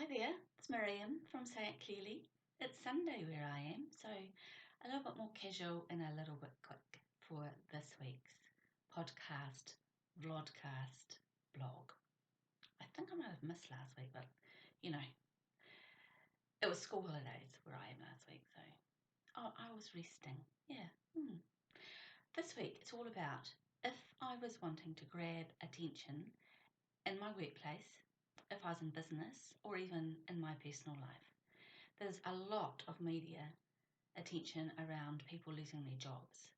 there, it's Miriam from Say It Clearly. It's Sunday where I am, so a little bit more casual and a little bit quick for this week's podcast, vlogcast, blog. I think I might have missed last week, but you know, it was school holidays where I am last week, so I was resting. Yeah. This week it's all about if I was wanting to grab attention in my workplace, if I was in business, or even in my personal life. There's a lot of media attention around people losing their jobs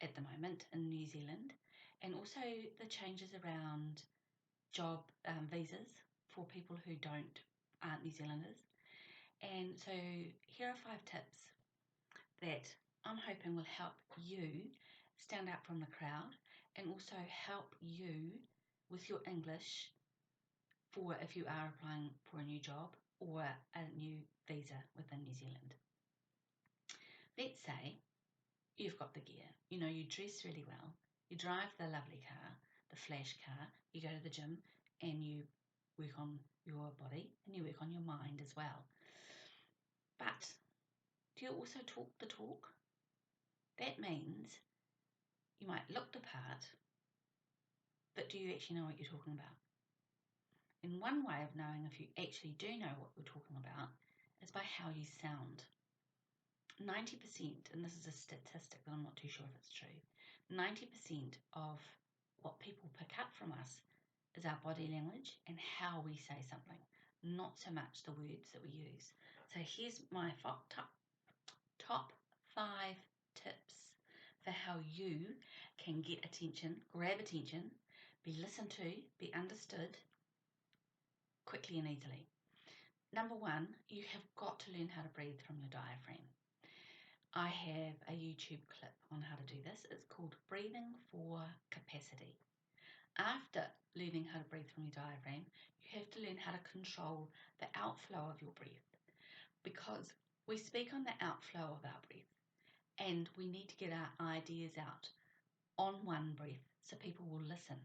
at the moment in New Zealand, and also the changes around job visas for people who aren't New Zealanders. And so here are 5 tips that I'm hoping will help you stand out from the crowd and also help you with your English for if you are applying for a new job or a new visa within New Zealand. Let's say you've got the gear, you dress really well, you drive the lovely car, the flash car, you go to the gym and you work on your body and you work on your mind as well. But do you also talk the talk? That means you might look the part, but do you actually know what you're talking about? And one way of knowing if you actually do know what you're talking about is by how you sound. 90%, and this is a statistic that I'm not too sure if it's true, 90% of what people pick up from us is our body language and how we say something, not so much the words that we use. So here's my top 5 tips for how you can get attention, grab attention, be listened to, be understood quickly and easily. Number 1, you have got to learn how to breathe from your diaphragm. I have a YouTube clip on how to do this. It's called Breathing for Capacity. After learning how to breathe from your diaphragm, you have to learn how to control the outflow of your breath, because we speak on the outflow of our breath and we need to get our ideas out on one breath so people will listen.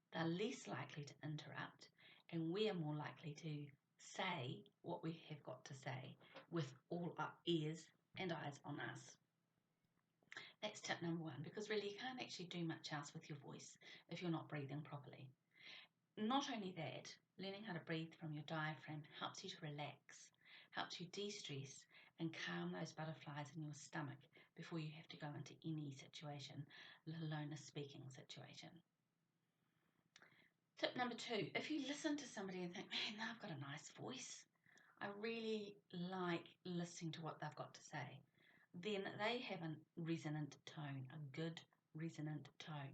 They're less likely to interrupt and we are more likely to say what we have got to say with all our ears and eyes on us. That's tip number 1, because really you can't actually do much else with your voice if you're not breathing properly. Not only that, learning how to breathe from your diaphragm helps you to relax, helps you de-stress and calm those butterflies in your stomach before you have to go into any situation, let alone a speaking situation. Tip number 2, if you listen to somebody and think, man, they've got a nice voice, I really like listening to what they've got to say, then they have a resonant tone, a good resonant tone.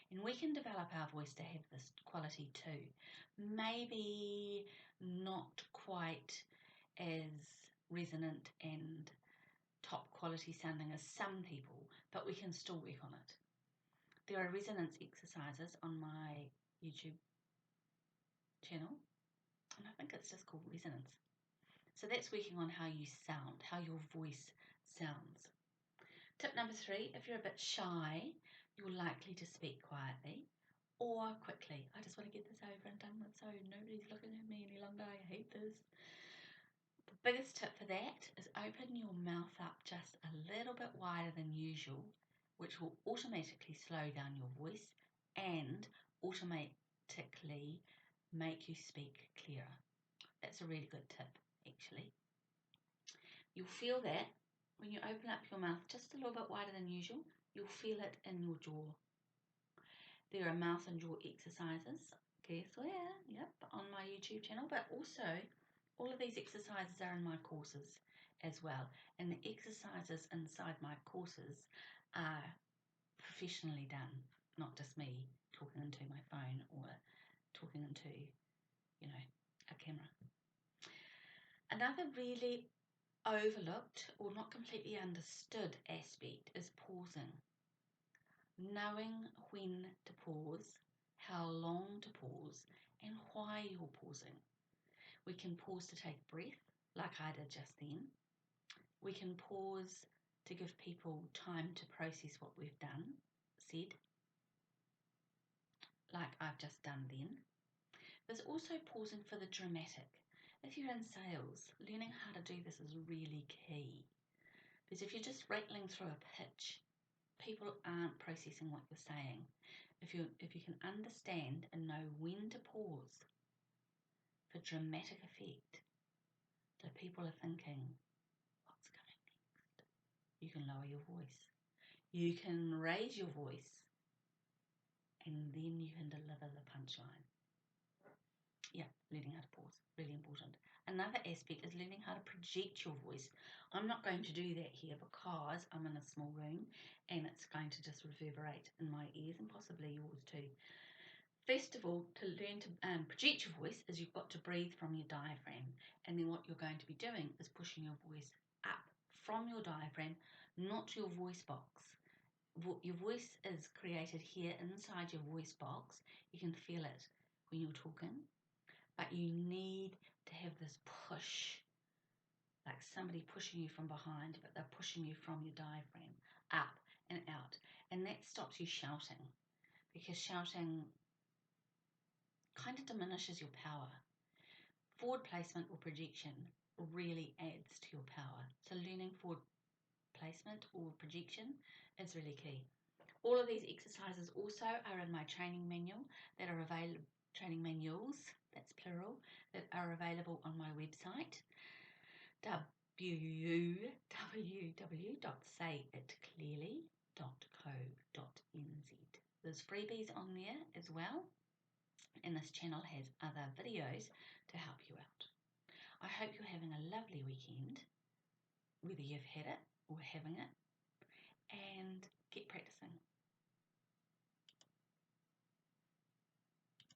And we can develop our voice to have this quality too. Maybe not quite as resonant and top quality sounding as some people, but we can still work on it. There are resonance exercises on my YouTube channel, and I think it's just called resonance. So that's working on how you sound, how your voice sounds. Tip number 3, if you're a bit shy, you're likely to speak quietly or quickly. I just want to get this over and done with so nobody's looking at me any longer. I hate this. The biggest tip for that is open your mouth up just a little bit wider than usual, which will automatically slow down your voice and automatically make you speak clearer. That's a really good tip, actually. You'll feel that when you open up your mouth just a little bit wider than usual, you'll feel it in your jaw. There are mouth and jaw exercises, guess where? Yep, on my YouTube channel, but also all of these exercises are in my courses as well. And the exercises inside my courses are professionally done, not just me talking into my phone or talking into, a camera. Another really overlooked or not completely understood aspect is pausing. Knowing when to pause, how long to pause, and why you're pausing. We can pause to take a breath, like I did just then. We can pause to give people time to process what we've said, like I've just done then. There's also pausing for the dramatic. If you're in sales, learning how to do this is really key. Because if you're just rattling through a pitch, people aren't processing what you're saying. If you can understand and know when to pause for dramatic effect, so people are thinking, what's coming next? You can lower your voice. You can raise your voice, and then you can deliver the punchline. Yeah, learning how to pause, really important. Another aspect is learning how to project your voice. I'm not going to do that here because I'm in a small room and it's going to just reverberate in my ears and possibly yours too. First of all, to learn to project your voice is you've got to breathe from your diaphragm, and then what you're going to be doing is pushing your voice up from your diaphragm, not your voice box. Your voice is created here inside your voice box. You can feel it when you're talking, but you need to have this push, like somebody pushing you from behind, but they're pushing you from your diaphragm up and out, and that stops you shouting, because shouting kind of diminishes your power. Forward placement or projection really adds to your power. So learning forward placement or projection is really key. All of these exercises also are in my training manual that are available, training manuals, that's plural, that are available on my website, www.sayitclearly.co.nz. There's freebies on there as well, and this channel has other videos to help you out. I hope you're having a lovely weekend, whether you've had it or having it, and get practicing.